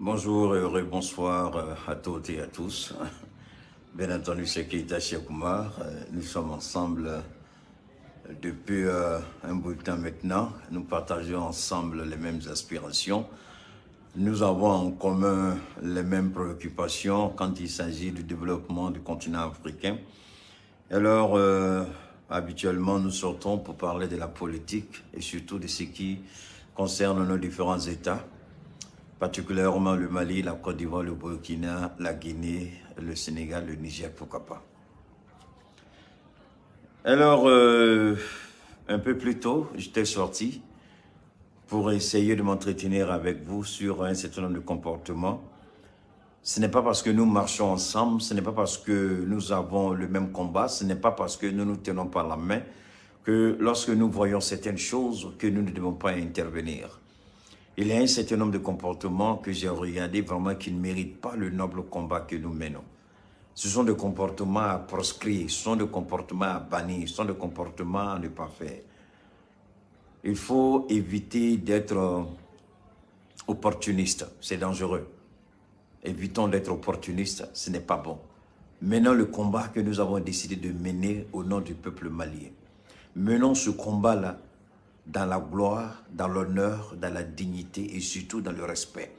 Bonjour et heureux bonsoir à toutes et à tous. Bien entendu, c'est Keita Cheikhoumar. Nous sommes ensemble depuis un bout de temps maintenant. Nous partageons ensemble les mêmes aspirations. Nous avons en commun les mêmes préoccupations quand il s'agit du développement du continent africain. Alors, habituellement, nous sortons pour parler de la politique et surtout de ce qui concerne nos différents États, particulièrement le Mali, la Côte d'Ivoire, le Burkina, la Guinée, le Sénégal, le Niger, pourquoi pas. Alors, un peu plus tôt, j'étais sorti pour essayer de m'entretenir avec vous sur un certain nombre de comportements. Ce n'est pas parce que nous marchons ensemble, ce n'est pas parce que nous avons le même combat, ce n'est pas parce que nous nous tenons par la main que lorsque nous voyons certaines choses, que nous ne devons pas intervenir. Il y a un certain nombre de comportements que j'ai regardés vraiment qui ne méritent pas le noble combat que nous menons. Ce sont des comportements à proscrire, ce sont des comportements à bannir, ce sont des comportements à ne pas faire. Il faut éviter d'être opportuniste, c'est dangereux. Évitons d'être opportuniste, ce n'est pas bon. Menons le combat que nous avons décidé de mener au nom du peuple malien. Menons ce combat-là dans la gloire, dans l'honneur, dans la dignité et surtout dans le respect.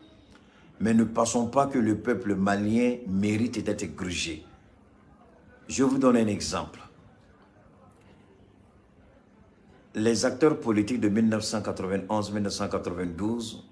Mais ne pensons pas que le peuple malien mérite d'être grugé. Je vous donne un exemple. Les acteurs politiques de 1991-1992,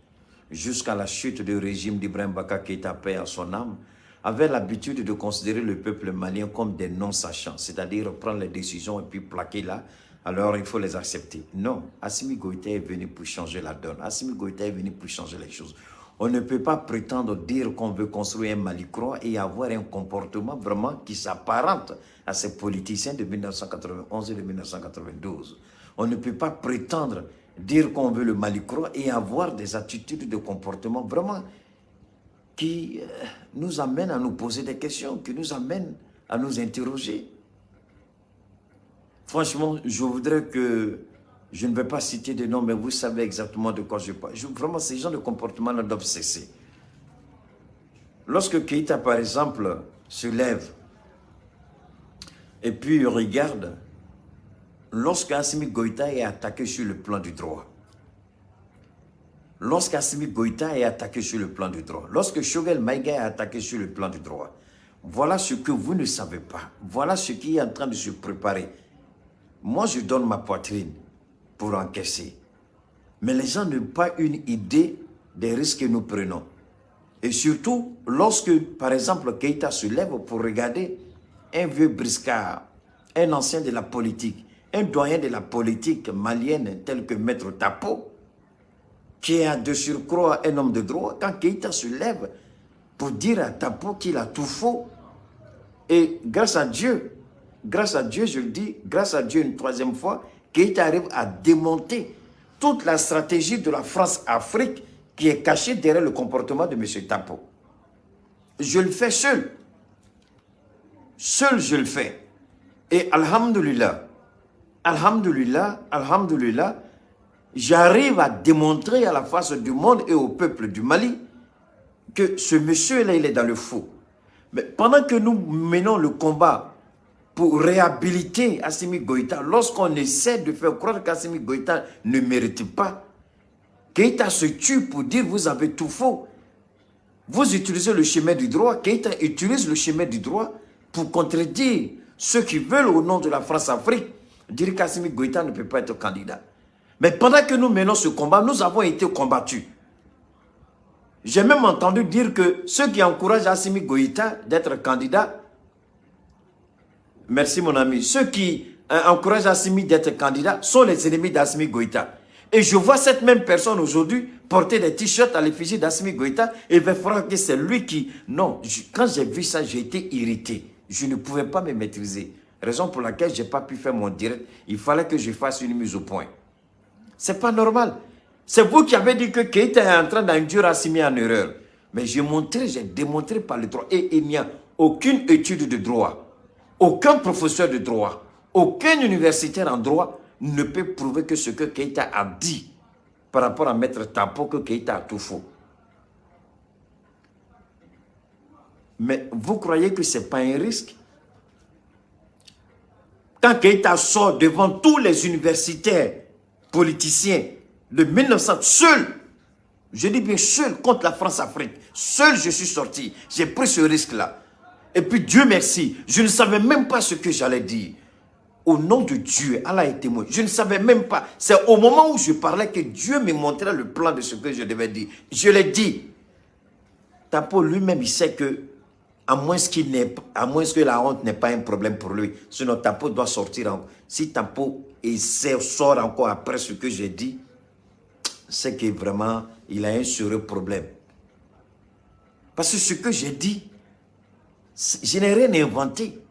jusqu'à la chute du régime d'Ibrahim Baka Keïta, paix à son âme, avaient l'habitude de considérer le peuple malien comme des non-sachants, c'est-à-dire prendre les décisions et puis plaquer là. Alors, il faut les accepter. Non, Assimi Goïta est venu pour changer la donne. Assimi Goïta est venu pour changer les choses. On ne peut pas prétendre dire qu'on veut construire un Mali croix et avoir un comportement vraiment qui s'apparente à ces politiciens de 1991 et de 1992. On ne peut pas prétendre dire qu'on veut le Mali croix et avoir des attitudes de comportement vraiment qui nous amènent à nous poser des questions, qui nous amènent à nous interroger. Franchement, je voudrais que, je ne vais pas citer de noms, mais vous savez exactement de quoi je parle. Vraiment, ces genres de comportements-là doivent cesser. Lorsque Keïta, par exemple, se lève et puis regarde, lorsque Assimi Goïta est attaqué sur le plan du droit, lorsque Choguel Maïga est attaqué sur le plan du droit, voilà ce que vous ne savez pas. Voilà ce qui est en train de se préparer. Moi, je donne ma poitrine pour encaisser. Mais les gens n'ont pas une idée des risques que nous prenons. Et surtout, lorsque, par exemple, Keïta se lève pour regarder un vieux briscard, un ancien de la politique, un doyen de la politique malienne tel que Maître Tapo, qui est de surcroît un homme de droit, quand Keïta se lève pour dire à Tapo qu'il a tout faux, et grâce à Dieu, je le dis, grâce à Dieu une troisième fois, Keïta arrive à démonter toute la stratégie de la France-Afrique qui est cachée derrière le comportement de M. Tapo. Je le fais seul. Seul je le fais. Et alhamdoulilah, j'arrive à démontrer à la face du monde et au peuple du Mali que ce monsieur-là, il est dans le faux. Mais pendant que nous menons le combat pour réhabiliter Assimi Goïta, lorsqu'on essaie de faire croire qu'Assimi Goïta ne mérite pas, Keïta se tue pour dire vous avez tout faux. Vous utilisez le chemin du droit, Keïta utilise le chemin du droit pour contredire ceux qui veulent au nom de la France-Afrique dire qu'Assimi Goïta ne peut pas être candidat. Mais pendant que nous menons ce combat, nous avons été combattus. J'ai même entendu dire que ceux qui encouragent Assimi Goïta d'être candidat, merci mon ami, ceux qui encouragent Assimi d'être candidat sont les ennemis d'Assimi Goïta. Et je vois cette même personne aujourd'hui porter des t-shirts à l'effigie d'Assimi Goïta et veut croire que c'est lui qui... Non, quand j'ai vu ça, j'ai été irrité. Je ne pouvais pas me maîtriser. Raison pour laquelle je n'ai pas pu faire mon direct. Il fallait que je fasse une mise au point. C'est pas normal. C'est vous qui avez dit que Keïta est en train d'induire Assimi en erreur. Mais j'ai démontré par le droit. Et il n'y a aucune étude de droit. Aucun professeur de droit, aucun universitaire en droit ne peut prouver que ce que Keïta a dit par rapport à Maître Tapo, que Keïta a tout faux. Mais vous croyez que ce n'est pas un risque? Quand Keïta sort devant tous les universitaires politiciens de 1900, seul, je dis bien seul contre la France-Afrique, seul je suis sorti, j'ai pris ce risque-là. Et puis Dieu merci, je ne savais même pas ce que j'allais dire. Au nom de Dieu, Allah est témoin. Je ne savais même pas. C'est au moment où je parlais que Dieu me montrait le plan de ce que je devais dire. Je l'ai dit. Tapo lui-même, il sait que, à moins que la honte n'est pas un problème pour lui, sinon Tapo doit sortir. Si Tapo sort encore après ce que j'ai dit, c'est que vraiment, il a un sérieux problème. Parce que ce que j'ai dit, je n'ai rien inventé.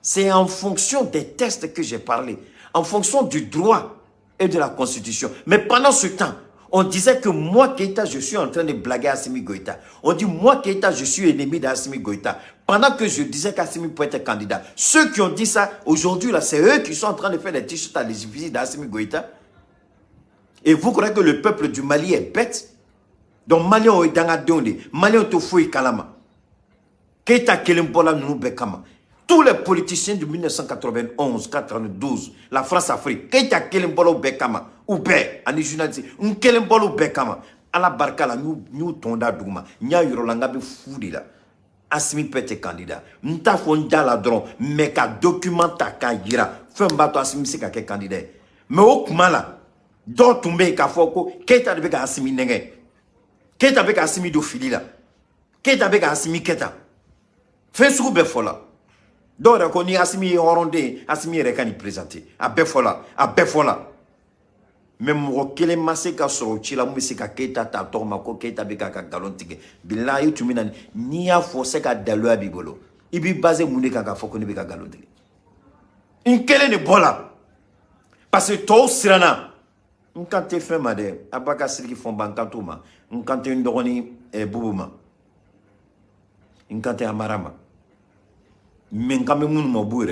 C'est en fonction des textes que j'ai parlé, en fonction du droit et de la Constitution. Mais pendant ce temps, on disait que moi, Keïta, je suis en train de blaguer Assimi Goïta. On dit, moi, Keïta, je suis ennemi d'Assimi Goïta. Pendant que je disais qu'Assimi peut être candidat. Ceux qui ont dit ça, aujourd'hui, là, c'est eux qui sont en train de faire des t-shirts à l'effigie d'Assimi Goïta. Et vous croyez que le peuple du Mali est bête? Donc, Mali, on est dans la donne. Mali, on te fouille kalama. Keïta Kelimbola nous bekama. Tous les politiciens de 1991, 92, la France-Afrique, Keïta Kelimbolo Bekama, ou Bé, ani journaliste, un Kelimbolo Bekama, à la barca la nous tonda douma, nya yorolanga be foudi la. Assimi peut être candidat. Nta fonda la dron, mais ka document ta ka yira, femba to Assimi se ka ke candidat. Mais au kumala, do tumbe ka foko, Keïta de beka Assimi nenge. Keïta beka Assimi do fili la. Keïta beka Assimi keta. Fait sou be fola. Donc, on y a Assimi Orondé, Assimi Rekani présenté. À Befola, à Befola. Même Rokele Maseka Sorochila, Mousseka Keita, Tatomako, Keita Beka Galontique. Bilayo, tu m'as dit, ni a forcé qu'à Daloa Bigolo. Il bi basé Mouneka Fokone Beka Galontique. Une quelle est bola? Parce que toi, Sirana, quand tu fais madame, Abaka Siki font Bankatouma, quand tu es une doroni et Boubouma, quand tu es Amarama. Mais quand même, nous m'avons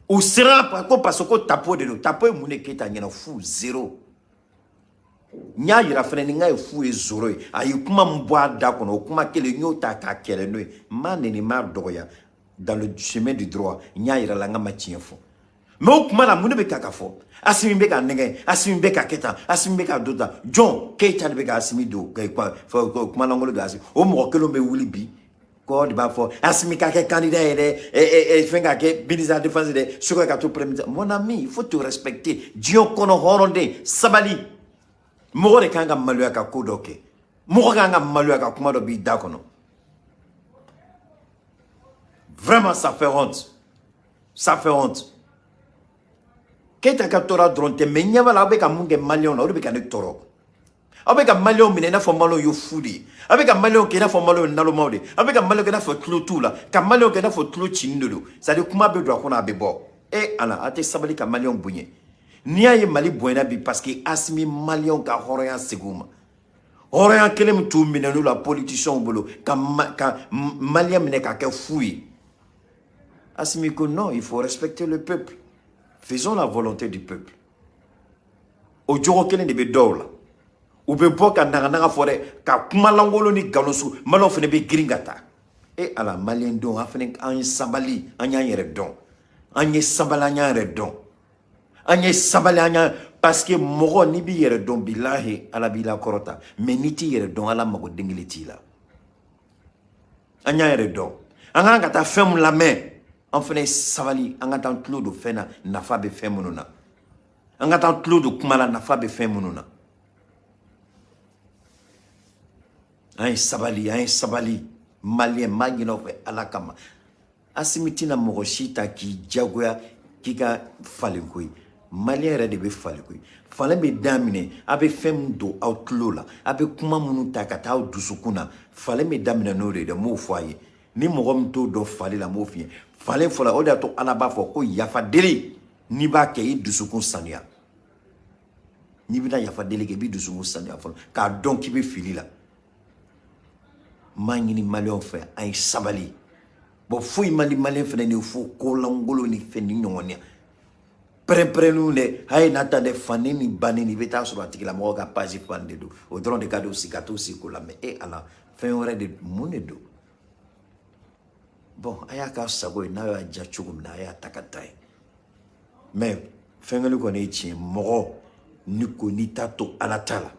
ou sera parce que tapo de nous, tapo et mouné qui est un fou zéro. Nya yira frère nga e fou e zoro e ayi kuma mboa da kono kuma kele nyota ka kele no man ni mar doya dans le chemin du droit nya yira la nga ma tienfo mais o kuma la mune be kaka fo Assimi be ka nenge Assimi be ka keta Assimi be ka dota John Keita be ka Assimi do kwa kuma la ngolo do Assimi o mo kelo be wuli bi ko di ba fo Assimi ka ke candidat et fenga ke ministre de défense de suko ka to premier mon ami il faut te respecter Dieu kono horonde sabali Moro kanga maluya ka kodoke. Moro kanga maluya ka kuma do bi dakono. Vraiment ça fait honte. Ça fait honte. Keta ka tora dronte menya bala be ka munge malion na be ka ne toro. Abe ka malion mine na fo malo yo fudi. Abe ka malion ke na fo malo na lo mawde. Abe ka malion ke na fo klotula. Ka malion ke na fo klo chindolo. Ça de kuma be do akona be bo. E ala ate sabali ka malion bunye. Nia ye Mali buena bi parce que Assimi Malion ka horeya seguma. Horeya kelem tu minenu la politicien bolo ka Malien mine ka ke fouille. Assimi ko non, il faut respecter le peuple. Faisons la volonté du peuple. O joro kelen de be dola. Ou be boka nanga fore ka kuma langolo ni galosu malon fene be gringata. Et ala Malien don afene an sabali anya yere don. Anye sabala anya yere don. Anye sabalanya parce que moro ni bi yere don billahi ala bila korota mais niti yere don ala mago dingiliti la anya yere don anga ngata fem la main en fene sabali anga tan clou do fena nafa be femununa anga tan clou do kumala nafa be femununa ay sabali malien magino fe ala kama asimitina moro shita ki jagoya kika falenkoi Malien yɛrɛ de bɛ falen koyi falen bɛ daminɛ a bɛ fɛn min don aw tulo la a bɛ kuma minnu ta ka taa aw dusukun na falen bɛ daminɛ n'o de ye dɛ m'o fɔ a ye ni mɔgɔ min t'o dɔn falen la m'o f'i ye falen fɔlɔ o de y'a to Ala b'a fɔ ko yafa deli n'i b'a kɛ i dusukun sanuya n'i bɛna yafa deli kɛ i b'i dusukun sanuya fɔlɔ k'a dɔn k'i bɛ fili la n b'a ɲini maliyɛnw fɛ an ye sabali bon foyi man di maliyɛn fɛnɛ ni fo ko langolo ni fɛn ni ɲɔgɔnna Prends-nous les. Aïe, n'attendez fané ni bané ni bêta sur la tique la mort à pas y fan de dos. Au drone de cadeaux, si gâteau, si cola, mais et à la fin, on aurait de monedo. Bon, aya ka sago na ya jachugum na ya takatai. Mais, fin le connaît tien, moro, nuko ni tato alatala,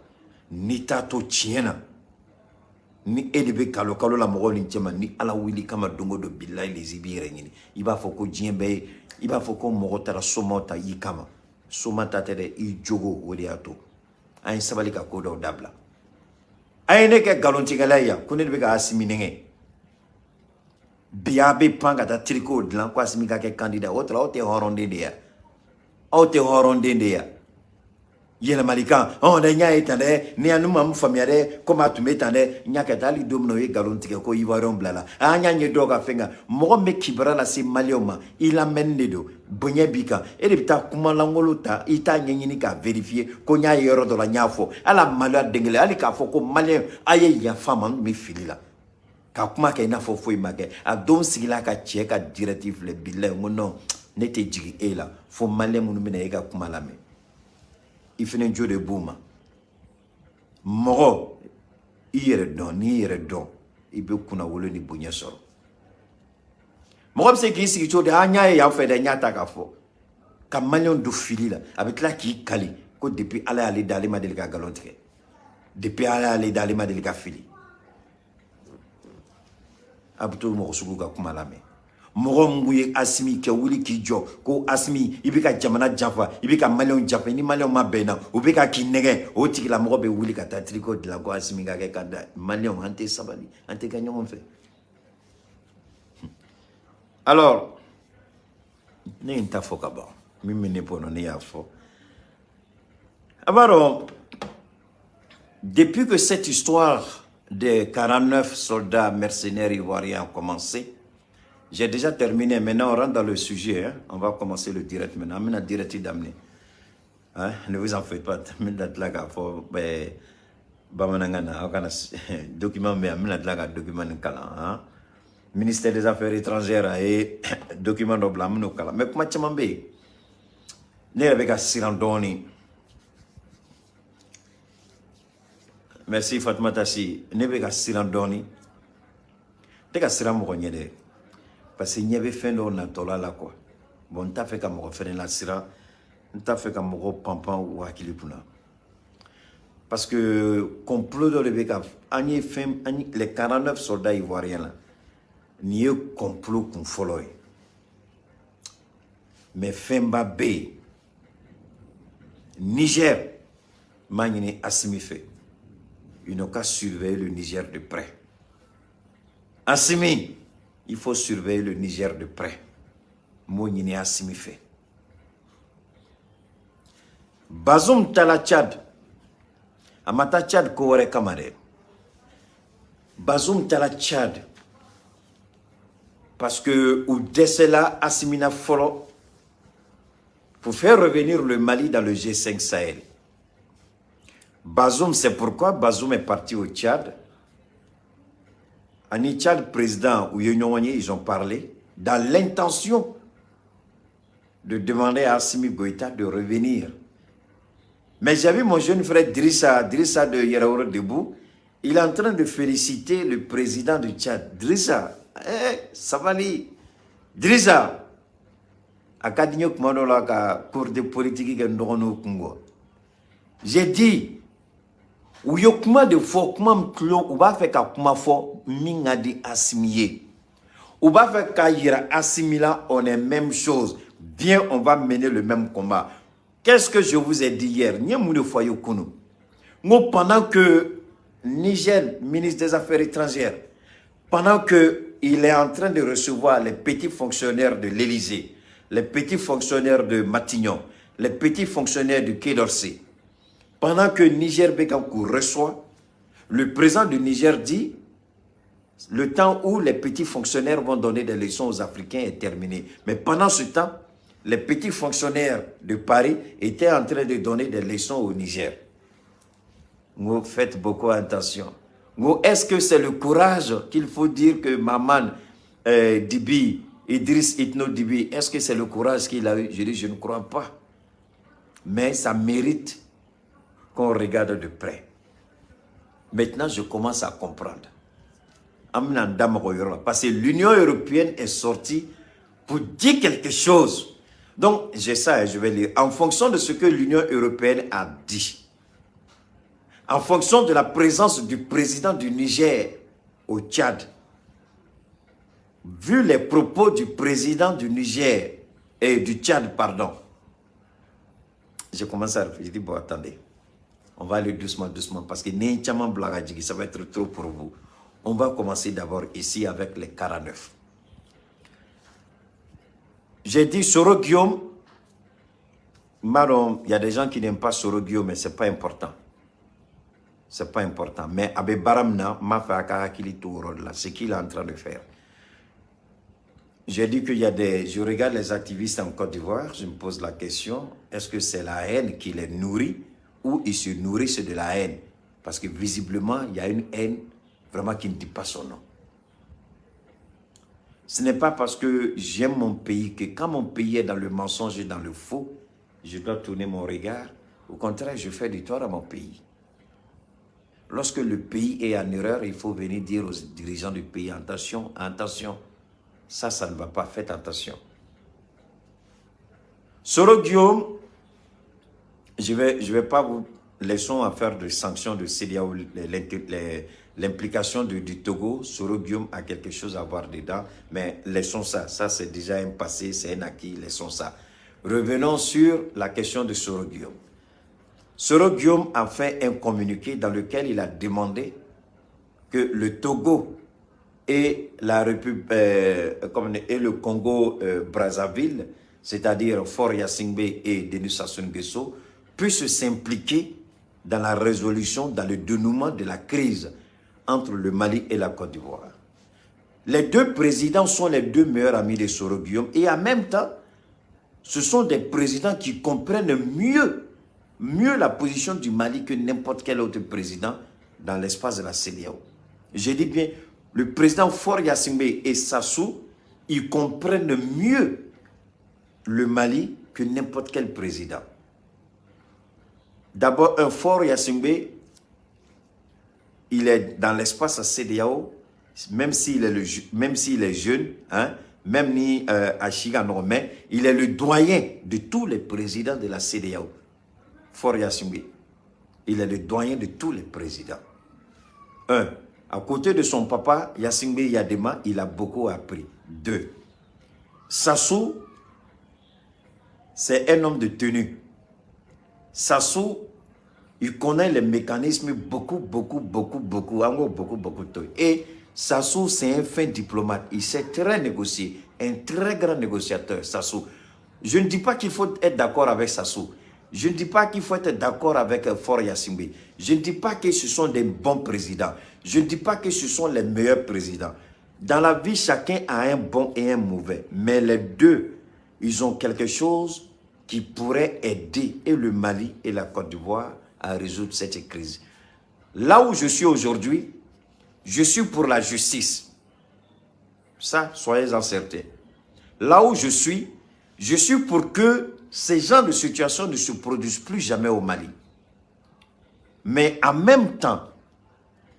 ni tato tiena. Ni edebe kalo kalo la moro ni tiema, ni ala wili kama dongo do bilai les ibire ngini. Iba foko djembe, iba foko moro tara somota yi kama. Somata tere i jogo wodi ato. Ayin sabali ka kodo dabla. Ayin ke galontigalaya, kune be ka asiminenge. Biabe panga ta tricot de l'enquête simika ke candidat autre autre horonde dia autre horonde dia yela malika on de nya etande ni anu mam famiare koma tumetande nya ka dali domno e galontique ko ivoiron blala anya nye doga fenga mo me kibra la si malioma il amène do bonya bika e de ta kuma langoluta ita nyini ka vérifier ko nya yoro do la nyafo ala malwa dengele ali ka fo ko malien aye ya fama me filila ka kuma ke na fo foi make a don sigila ka che ka directive le bille ngono nete jigi e la fo male munu mena e ka kuma la me ifene njo de bouma moro ire don ni ire don ibe kuna wolo ni bunya soro moro se ki sigi cho de anya ya fe de nyata ka fo ka malion do filila avec la ki kali ko depuis ala ali dali ma delika galontre depuis ala ali dali ma delika fili abuto mo sugu ka kuma lame mo nguye asimi ke wuli ki jo ko asimi ibika jamana jafa ibika malion jafa ni malion mabena ubika kinege o tikila mo be wuli ka tatriko de la ko asimi ga ke kanda malion ante sabali ante ganyo on fait alors ne inta foka ba mimi ne pono ne ya fo alors depuis que cette histoire des 49 soldats mercenaires ivoiriens ont commencé. J'ai déjà terminé. Maintenant, on rentre dans le sujet. Hein. On va commencer le direct maintenant. On a direct d'amener. Hein? Ne vous en faites pas. Document, ministère des Affaires étrangères et document de blanc. Mais comment tu m'en veux? Ne avec un Sirandoni. Merci Fatma Tassi. Ne be ka siran doni. Te ka siran mo nyede. Parce que nyebe fendo na tola la quoi. Bon ta fait ka mo fene la siran. Ta fait ka mo pampan ou akilipuna. Parce que complot de lebeka ani fem ani les 49 soldats ivoiriens là. Ni complot kun foloy. Mais Femba B Niger Magnini Assimi fait. Ils n'ont qu'à surveiller le Niger de près. Assimi, il faut surveiller le Niger de près. Mounini Assimi fait. Bazoum Tala Tchad. Amata Tchad Kouare Kamare. Bazoum Tala Tchad. Parce que ou Dessela Assimina Folo pour faire revenir le Mali dans le G5 Sahel. Bazoum, c'est pourquoi Bazoum est parti au Tchad. En Tchad, président ou ils ont parlé dans l'intention de demander à Assimi Goïta de revenir. Mais j'ai vu mon jeune frère Drissa de Yeraouro Debout, il est en train de féliciter le président du Tchad. Drissa, Savali, Drissa, Akadinyo Kmanola ka cours de politique que nous Congo. J'ai dit, ou yokuma de fo kuma mklo ou ba fait ka kuma fo mingadi assimier. Ou ba fait ka yira assimila on est même chose. Bien on va mener le même combat. Qu'est-ce que je vous ai dit hier? N'y a mou de foyer kunu. Pendant que Niger, ministre des Affaires étrangères, pendant que il est en train de recevoir les petits fonctionnaires de l'Élysée, les petits fonctionnaires de Matignon, les petits fonctionnaires du Quai d'Orsay, pendant que Niger Bekankou reçoit, le président du Niger dit le temps où les petits fonctionnaires vont donner des leçons aux Africains est terminé. Mais pendant ce temps, les petits fonctionnaires de Paris étaient en train de donner des leçons au Niger. Vous faites beaucoup attention. Est-ce que c'est le courage qu'il faut dire que Maman Dibi Idriss Itno Déby, est-ce que c'est le courage qu'il a eu? Je dis, je ne crois pas. Mais ça mérite qu'on regarde de près. Maintenant, je commence à comprendre. Parce que l'Union européenne est sortie pour dire quelque chose. Donc, j'ai ça et je vais lire. En fonction de ce que l'Union européenne a dit, en fonction de la présence du président du Niger au Tchad, vu les propos du président du Niger et du Tchad, pardon, j'ai commencé à réfléchir. Je dis, bon, attendez, on va aller doucement, doucement, parce que ça va être trop pour vous. On va commencer d'abord ici avec les 49. J'ai dit Soro Guillaume. Maron, il y a des gens qui n'aiment pas Soro Guillaume, mais ce n'est pas important. Ce n'est pas important. Mais Abe Baramna m'a fait akakili tout là, ce qu'il est en train de faire. J'ai dit qu'il y a des... Je regarde les activistes en Côte d'Ivoire, je me pose la question, est-ce que c'est la haine qui les nourrit ou ils se nourrissent de la haine? Parce que visiblement, il y a une haine vraiment qui ne dit pas son nom. Ce n'est pas parce que j'aime mon pays que quand mon pays est dans le mensonge et dans le faux, je dois tourner mon regard. Au contraire, je fais du tort à mon pays. Lorsque le pays est en erreur, il faut venir dire aux dirigeants du pays, attention, attention, ça ne va pas, faites attention. Soro Guillaume, je vais pas vous laisser à faire de sanctions de CEDEAO, l'implication du Togo. Soro Guillaume a quelque chose à voir dedans, mais laissons ça. Ça, c'est déjà un passé, c'est un acquis, laissons ça. Revenons sur la question de Soro Guillaume. Soro Guillaume a fait un communiqué dans lequel il a demandé que le Togo et la République et le Congo Brazzaville, c'est-à-dire Faure Gnassingbé et Denis Sassou Nguesso, puissent s'impliquer dans la résolution, dans le dénouement de la crise entre le Mali et la Côte d'Ivoire. Les deux présidents sont les deux meilleurs amis de Soro Guillaume et en même temps, ce sont des présidents qui comprennent mieux la position du Mali que n'importe quel autre président dans l'espace de la CEDEAO. Je dis bien, le président Faure Gnassingbé et Sassou, ils comprennent mieux le Mali que n'importe quel président. D'abord, un Faure Gnassingbé, il est dans l'espace à CEDEAO, même s'il est jeune, hein, même ni à Chigano, mais il est le doyen de tous les présidents de la CEDEAO. Faure Gnassingbé, il est le doyen de tous les présidents. Un, à côté de son papa, Gnassingbé Yadema, il a beaucoup appris. Deux, Sassou, c'est un homme de tenue. Sassou, il connaît les mécanismes beaucoup. Et Sassou, c'est un fin diplomate. Il sait très négocier. Un très grand négociateur, Sassou. Je ne dis pas qu'il faut être d'accord avec Sassou. Je ne dis pas qu'il faut être d'accord avec Faure Gnassingbé. Je ne dis pas que ce sont des bons présidents. Je ne dis pas que ce sont les meilleurs présidents. Dans la vie, chacun a un bon et un mauvais. Mais les deux, ils ont quelque chose qui pourrait aider et le Mali et la Côte d'Ivoire à résoudre cette crise. Là où je suis aujourd'hui, je suis pour la justice. Ça, soyez-en certains. Là où je suis pour que ces genres de situations ne se produisent plus jamais au Mali. Mais en même temps,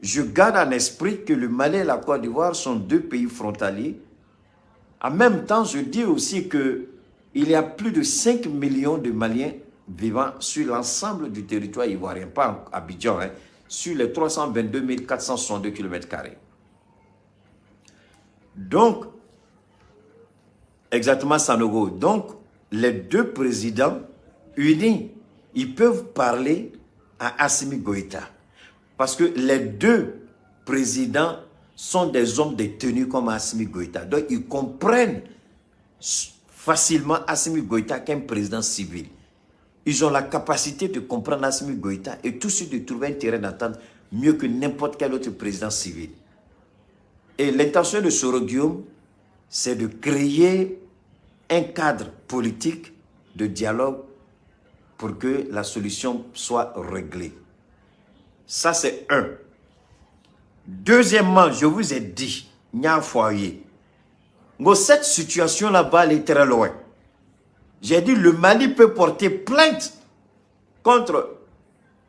je garde en esprit que le Mali et la Côte d'Ivoire sont deux pays frontaliers. En même temps, je dis aussi qu'il y a plus de 5 millions de Maliens vivant sur l'ensemble du territoire ivoirien, pas à Abidjan, hein, sur les 322 462 km². Donc, exactement Sanogo. Donc, les deux présidents unis, ils peuvent parler à Assimi Goïta. Parce que les deux présidents sont des hommes de tenue comme Assimi Goïta. Donc, ils comprennent facilement Assimi Goïta qu'un président civil. Ils ont la capacité de comprendre Assimi Goïta et tout de suite de trouver un terrain d'entente mieux que n'importe quel autre président civil. Et l'intention de Soro Guillaume, c'est de créer un cadre politique de dialogue pour que la solution soit réglée. Ça, c'est un. Deuxièmement, je vous ai dit, Nya Foyer, Mais cette situation-là va aller très loin. J'ai dit, le Mali peut porter plainte contre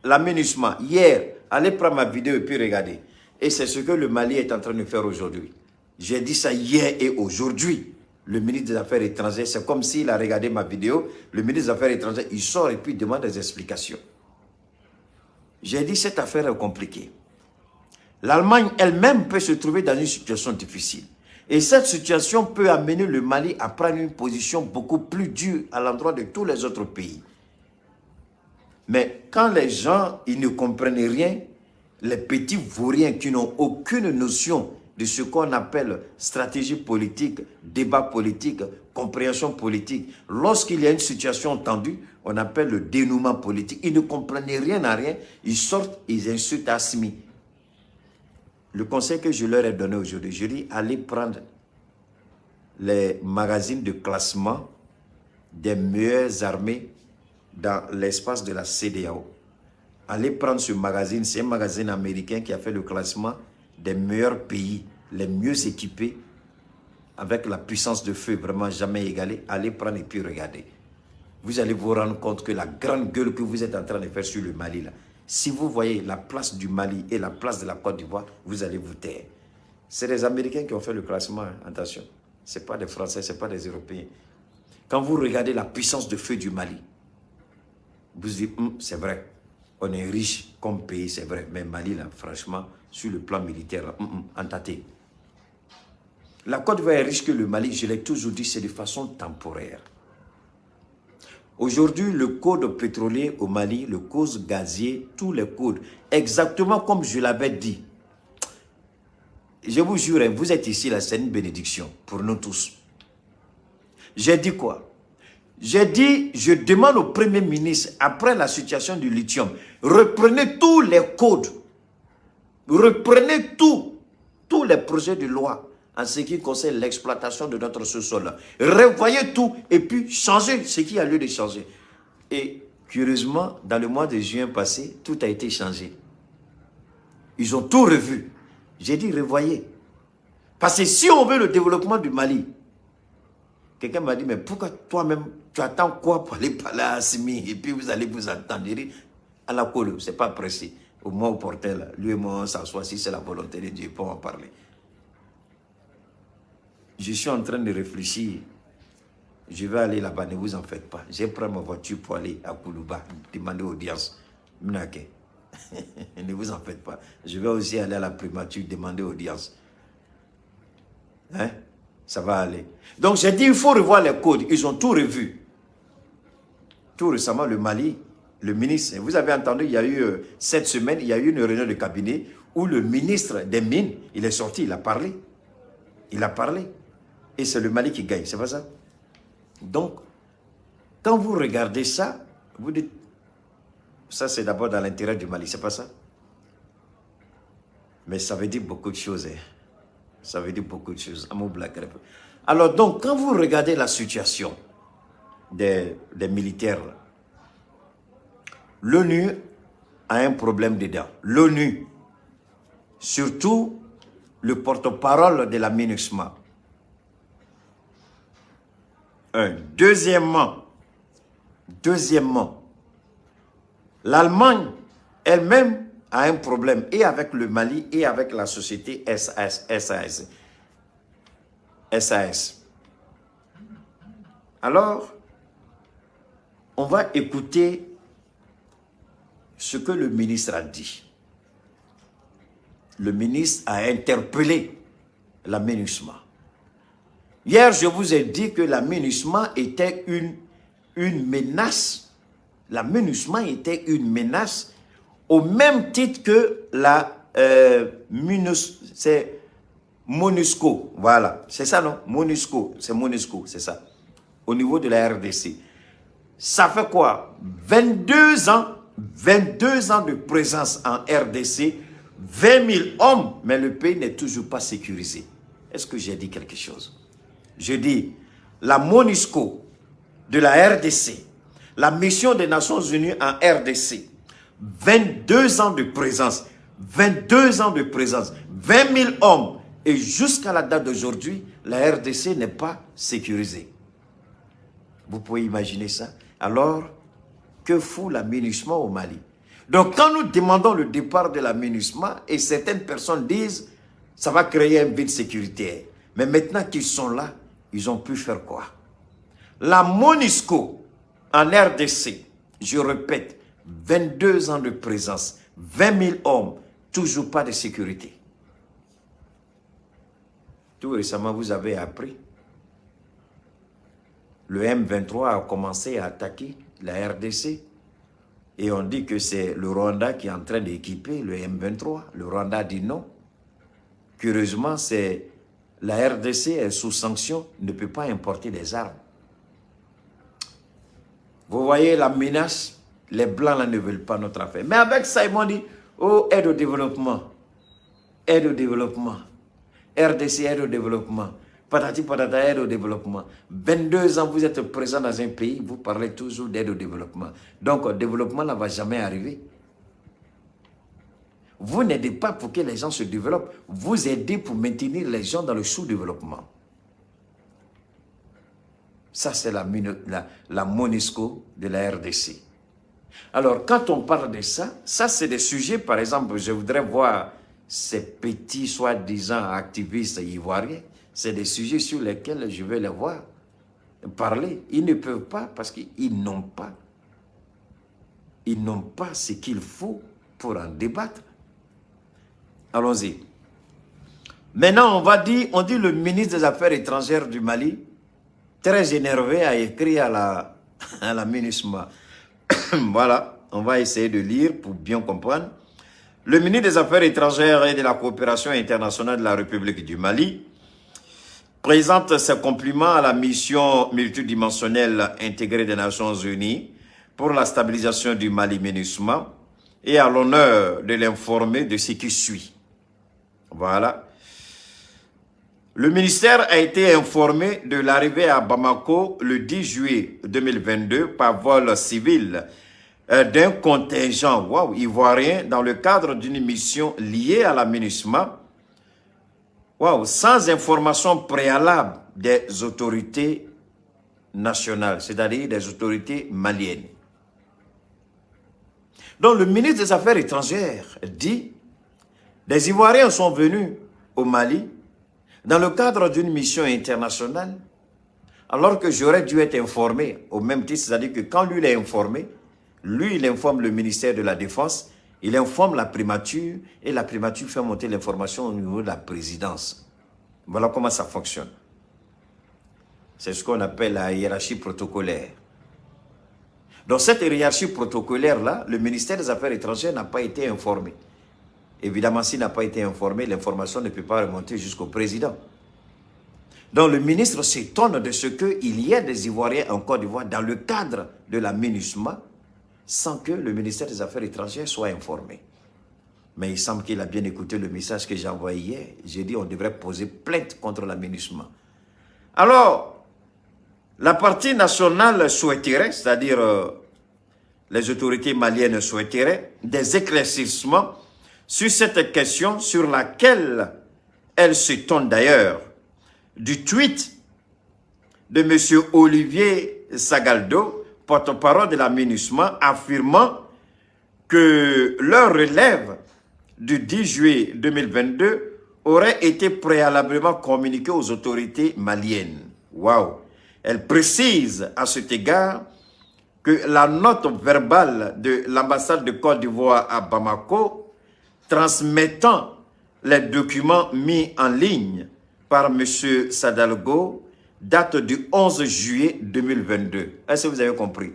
la MINUSMA. Hier, allez prendre ma vidéo et puis regardez. Et c'est ce que le Mali est en train de faire aujourd'hui. J'ai dit ça hier et aujourd'hui. Le ministre des Affaires étrangères, c'est comme s'il a regardé ma vidéo. Le ministre des Affaires étrangères, il sort et puis il demande des explications. J'ai dit, cette affaire est compliquée. L'Allemagne elle-même peut se trouver dans une situation difficile. Et cette situation peut amener le Mali à prendre une position beaucoup plus dure à l'endroit de tous les autres pays. Mais quand les gens, ils ne comprennent rien, les petits vauriens qui n'ont aucune notion de ce qu'on appelle stratégie politique, débat politique, compréhension politique, lorsqu'il y a une situation tendue, on appelle le dénouement politique. Ils ne comprennent rien à rien, ils sortent, ils insultent Assimi. Le conseil que je leur ai donné aujourd'hui, je dis, allez prendre les magazines de classement des meilleures armées dans l'espace de la CEDEAO. Allez prendre ce magazine, c'est un magazine américain qui a fait le classement des meilleurs pays, les mieux équipés, avec la puissance de feu vraiment jamais égalée. Allez prendre et puis regardez. Vous allez vous rendre compte que la grande gueule que vous êtes en train de faire sur le Mali, là, si vous voyez la place du Mali et la place de la Côte d'Ivoire, vous allez vous taire. C'est les Américains qui ont fait le classement, hein, attention. Ce n'est pas des Français, ce n'est pas des Européens. Quand vous regardez la puissance de feu du Mali, vous dites, c'est vrai, on est riche comme pays, c'est vrai. Mais Mali, là, franchement, sur le plan militaire, entâté. La Côte d'Ivoire est riche que le Mali, je l'ai toujours dit, c'est de façon temporaire. Aujourd'hui, le code pétrolier au Mali, le code gazier, tous les codes, exactement comme je l'avais dit. Je vous jure, vous êtes ici, là, c'est une bénédiction pour nous tous. J'ai dit quoi? J'ai dit, je demande au Premier ministre, après la situation du lithium, reprenez tous les codes, reprenez tous les projets de loi en ce qui concerne l'exploitation de notre sous-sol. Revoyez tout et puis changez ce qui a lieu de changer. Et curieusement, dans le mois de juin passé, tout a été changé. Ils ont tout revu. J'ai dit, revoyez. Parce que si on veut le développement du Mali, quelqu'un m'a dit, mais pourquoi toi-même, tu attends quoi pour aller parler à Assimi et puis vous allez vous entendre? J'ai dit, à la colle, c'est pas pressé. Au moins au portail, lui et moi, on s'assoit, si c'est la volonté de Dieu, pour en parler. Je suis en train de réfléchir. Je vais aller là-bas, ne vous en faites pas. J'ai pris ma voiture pour aller à Koulouba, demander audience. Ne vous en faites pas. Je vais aussi aller à la primature, demander audience. Hein? Ça va aller. Donc j'ai dit, il faut revoir les codes. Ils ont tout revu. Tout récemment, le Mali, le ministre, vous avez entendu, il y a eu cette semaine, il y a eu une réunion de cabinet où le ministre des Mines, il est sorti, il a parlé. Il a parlé. Et c'est le Mali qui gagne, c'est pas ça? Donc, quand vous regardez ça, vous dites, ça c'est d'abord dans l'intérêt du Mali, c'est pas ça? Mais ça veut dire beaucoup de choses. Hein. Ça veut dire beaucoup de choses. Alors donc, quand vous regardez la situation des militaires, l'ONU a un problème dedans. L'ONU, surtout le porte-parole de la MINUSMA. Deuxièmement, l'Allemagne elle-même a un problème et avec le Mali et avec la société SAS. Alors, on va écouter ce que le ministre a dit. Le ministre a interpellé la MINUSMA. Hier, je vous ai dit que la MINUSMA était une menace. La MINUSMA était une menace au même titre que la MONUSCO. Voilà, c'est ça non? MONUSCO, c'est ça. Au niveau de la RDC. Ça fait quoi? 22 ans de présence en RDC, 20 000 hommes, mais le pays n'est toujours pas sécurisé. Est-ce que j'ai dit quelque chose? Je dis, la MONUSCO de la RDC, la mission des Nations Unies en RDC, 22 ans de présence, 20 000 hommes, Et jusqu'à la date d'aujourd'hui, la RDC n'est pas sécurisée. Vous pouvez imaginer ça? Alors, que fout la MINUSMA au Mali? Donc, quand nous demandons le départ de la MINUSMA, et certaines personnes disent, ça va créer un vide sécuritaire. Mais maintenant qu'ils sont là, ils ont pu faire quoi? La MONUSCO en RDC, je répète, 22 ans de présence, 20 000 hommes, toujours pas de sécurité. Tout récemment, vous avez appris, le M23 a commencé à attaquer la RDC. Et on dit que c'est le Rwanda qui est en train d'équiper le M23. Le Rwanda dit non. Curieusement, c'est la RDC est sous sanction, ne peut pas importer des armes. Vous voyez la menace, les Blancs là ne veulent pas notre affaire. Mais avec ça, ils m'ont dit, oh, aide au développement. Aide au développement. RDC, aide au développement. Patati patata, aide au développement. 22 ans, vous êtes présent dans un pays, vous parlez toujours d'aide au développement. Donc, le développement ne va jamais arriver. Vous n'aidez pas pour que les gens se développent. Vous aidez pour maintenir les gens dans le sous-développement. Ça, c'est la MONUSCO de la RDC. Alors, quand on parle de ça, ça, c'est des sujets, par exemple, je voudrais voir ces petits, soi-disant, activistes ivoiriens. C'est des sujets sur lesquels je vais les voir parler. Ils ne peuvent pas parce qu'ils n'ont pas. Ils n'ont pas ce qu'il faut pour en débattre. Allons-y. Maintenant, on dit le ministre des Affaires étrangères du Mali, très énervé, a écrit à la MINUSMA. Voilà, on va essayer de lire pour bien comprendre. Le ministre des Affaires étrangères et de la coopération internationale de la République du Mali présente ses compliments à la mission multidimensionnelle intégrée des Nations Unies pour la stabilisation du Mali MINUSMA et a l'honneur de l'informer de ce qui suit. Voilà. Le ministère a été informé de l'arrivée à Bamako le 10 juillet 2022 par vol civil d'un contingent ivoirien dans le cadre d'une mission liée à la MINUSMA, sans information préalable des autorités nationales, c'est-à-dire des autorités maliennes. Donc le ministre des Affaires étrangères dit, des Ivoiriens sont venus au Mali dans le cadre d'une mission internationale, alors que j'aurais dû être informé au même titre, c'est-à-dire que quand lui l'est informé, lui il informe le ministère de la Défense, il informe la primature et la primature fait monter l'information au niveau de la présidence. Voilà comment ça fonctionne. C'est ce qu'on appelle la hiérarchie protocolaire. Dans cette hiérarchie protocolaire-là, le ministère des Affaires étrangères n'a pas été informé. Évidemment, s'il n'a pas été informé, l'information ne peut pas remonter jusqu'au président. Donc, le ministre s'étonne de ce qu'il y ait des Ivoiriens en Côte d'Ivoire dans le cadre de la MINUSMA sans que le ministère des Affaires étrangères soit informé. Mais il semble qu'il a bien écouté le message que j'ai envoyé hier. J'ai dit qu'on devrait poser plainte contre la MINUSMA. Alors, la partie nationale souhaiterait, c'est-à-dire les autorités maliennes souhaiteraient des éclaircissements sur cette question sur laquelle elle s'étonne d'ailleurs du tweet de M. Olivier Sagaldo, porte-parole de la MINUSMA, affirmant que leur relève du 10 juillet 2022 aurait été préalablement communiquée aux autorités maliennes. Waouh! Elle précise à cet égard que la note verbale de l'ambassade de Côte d'Ivoire à Bamako transmettant les documents mis en ligne par M. Sadalgo date du 11 juillet 2022. Est-ce que vous avez compris?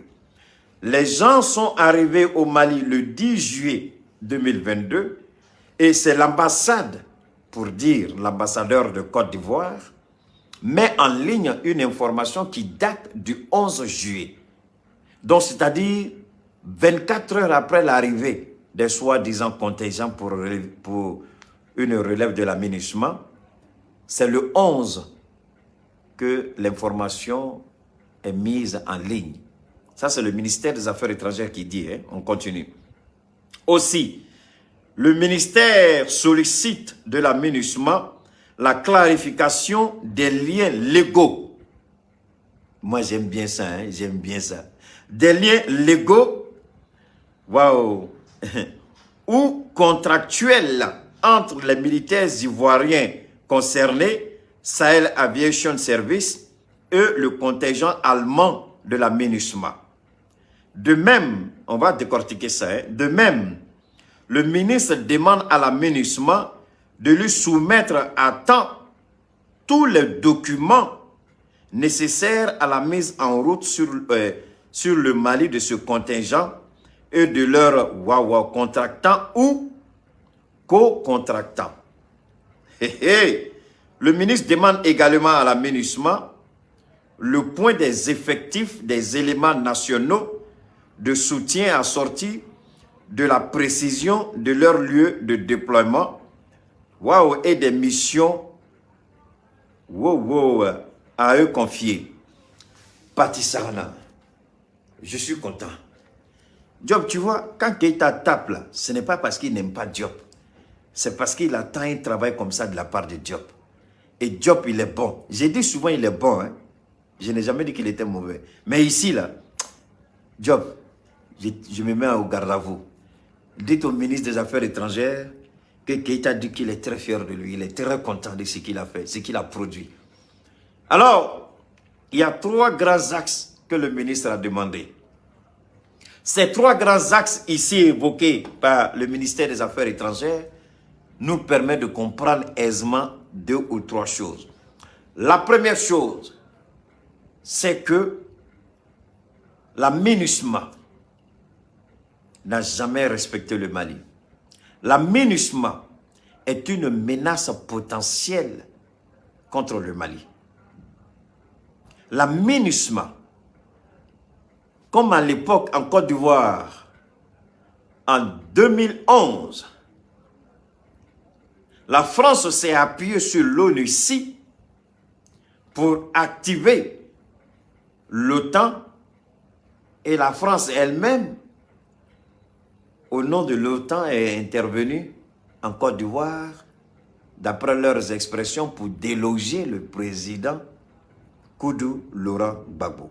Les gens sont arrivés au Mali le 10 juillet 2022 et c'est l'ambassade, pour dire l'ambassadeur de Côte d'Ivoire, met en ligne une information qui date du 11 juillet. Donc, c'est-à-dire 24 heures après l'arrivée des soi-disant contingents pour une relève de la MINUSMA, c'est le 11 que l'information est mise en ligne. Ça, c'est le ministère des Affaires étrangères qui dit, hein. On continue. Aussi, le ministère sollicite de la MINUSMA la clarification des liens légaux. Moi, j'aime bien ça, hein, j'aime bien ça. Des liens légaux, waouh, ou contractuels entre les militaires ivoiriens concernés, Sahel Aviation Service, et le contingent allemand de la MINUSMA. De même, on va décortiquer ça, hein, de même, le ministre demande à la MINUSMA de lui soumettre à temps tous les documents nécessaires à la mise en route sur le Mali de ce contingent et de leurs contractants ou co-contractants. Le ministre demande également à la MINUSMA le point des effectifs des éléments nationaux de soutien assortis de la précision de leur lieu de déploiement et des missions à eux confiées. Pati Sarana, je suis content. Diop, tu vois, quand Keïta tape là, ce n'est pas parce qu'il n'aime pas Diop. C'est parce qu'il attend un travail comme ça de la part de Diop. Et Diop, il est bon. J'ai dit souvent, il est bon. Hein? Je n'ai jamais dit qu'il était mauvais. Mais ici, là, Diop, je me mets au garde à vous. Dites au ministre des Affaires étrangères que Keïta dit qu'il est très fier de lui. Il est très content de ce qu'il a fait, ce qu'il a produit. Alors, il y a 3 grands axes que le ministre a demandé. Ces 3 grands axes ici évoqués par le ministère des Affaires étrangères nous permettent de comprendre aisément 2 ou 3 choses. La première chose, c'est que la MINUSMA n'a jamais respecté le Mali. La MINUSMA est une menace potentielle contre le Mali. La MINUSMA, comme à l'époque en Côte d'Ivoire, en 2011, la France s'est appuyée sur l'ONUCI pour activer l'OTAN et la France elle-même, au nom de l'OTAN, est intervenue en Côte d'Ivoire, d'après leurs expressions, pour déloger le président Koudou Laurent Gbagbo.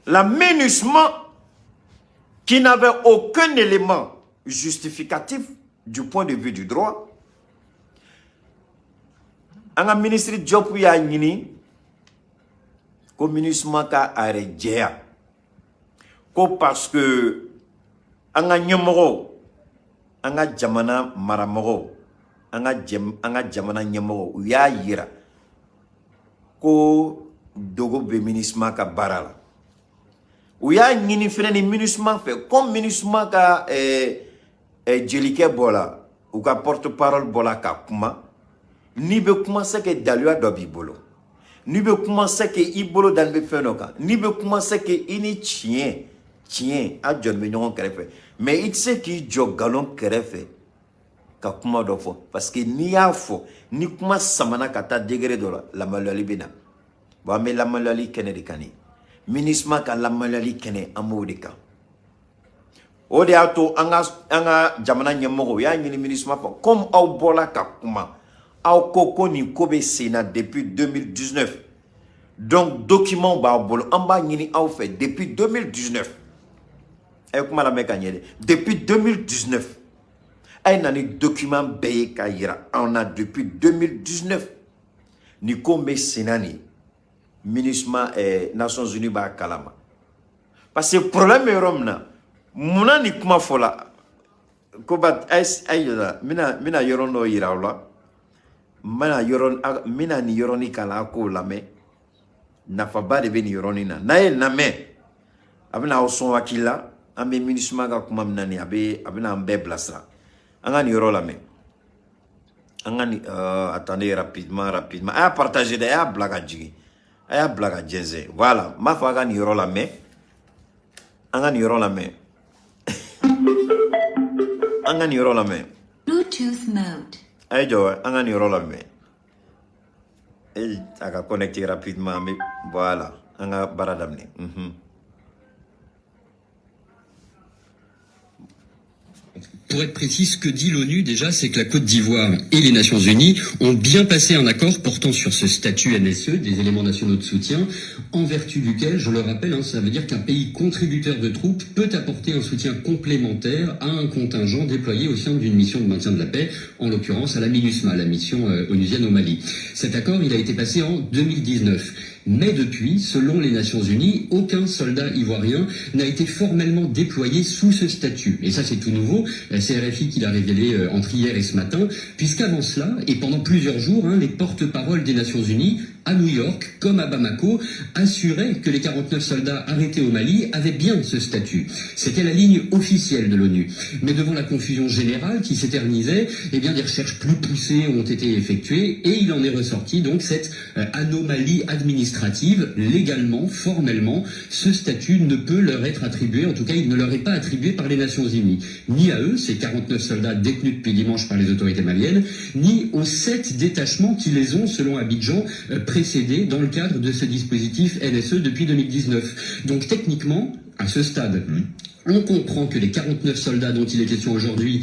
La MINUSMA, qui n'avait aucun élément justificatif du point de vue du droit, un ministre Diop ya nyini ko MINUSMA ka arrêté ko parce que anga nyemoro anga jamana maramoro anga jamana nyemoro ya yira ko dogo be MINUSMA ka barala ou y'a nyini fene ni MINUSMA fait comme MINUSMA ka Jelike bola ou ka porte-parole bola ka kuma ni be commencer que dalua dobi bolo ni be commencer que ibolo dan be fenoka ni be commencer que ini tien a John me nyon kerefe mais il sait qui jo galon kerefe ka kuma do fo parce que ni ya fo ni kuma samana kata degré do la malali bina ba me la malali kene de kani MINUSMA ka la malali kene amodika ode ato anga jamana nyemoko ya nyini MINUSMA fa comme au bola ka kuma au koko ni kobe sénat depuis 2019 donc document ba bolo amba nyini au fait depuis 2019 et kuma la meka nyede depuis 2019 ay nani document beye ka yira on a depuis 2019 ni kobe sénat ni MINUSMA et Nations Unies ba kalama parce que problème est romna muna ni kuma fola ko bat ayda mina yoron no yirawla mina ni yoroni kala ko lame nafa ba de beni yoroni na el na me abina oson wakila ambe MINUSMA ga kuma minani abina ambe blasra angani yoro lame angani attendez rapidement a partager de a blaga jigi a blaga jenze voilà ma fa ga ni yoro lame angani yoro lame angani yoro lame Bluetooth mode. Aïe, angani yoro lame et aga connecter rapidement mais voilà anga baradamne pour être précis, ce que dit l'ONU déjà, c'est que la Côte d'Ivoire et les Nations Unies ont bien passé un accord portant sur ce statut NSE, des éléments nationaux de soutien, en vertu duquel, je le rappelle, ça veut dire qu'un pays contributeur de troupes peut apporter un soutien complémentaire à un contingent déployé au sein d'une mission de maintien de la paix, en l'occurrence à la MINUSMA, la mission onusienne au Mali. Cet accord, il a été passé en 2019. Mais depuis, selon les Nations Unies, aucun soldat ivoirien n'a été formellement déployé sous ce statut. Et ça, c'est tout nouveau. C'est RFI qui l'a révélé entre hier et ce matin, puisqu'avant cela, et pendant plusieurs jours, les porte-paroles des Nations Unies, à New York, comme à Bamako, assuraient que les 49 soldats arrêtés au Mali avaient bien ce statut. C'était la ligne officielle de l'ONU. Mais devant la confusion générale qui s'éternisait, des recherches plus poussées ont été effectuées et il en est ressorti donc cette anomalie administrative. Légalement, formellement, ce statut ne peut leur être attribué, en tout cas il ne leur est pas attribué par les Nations Unies. Ni à eux, ces 49 soldats détenus depuis dimanche par les autorités maliennes, ni aux 7 détachements qui les ont, selon Abidjan, précédés dans le cadre de ce dispositif NSE depuis 2019. Donc techniquement, à ce stade, on comprend que les 49 soldats dont il est question aujourd'hui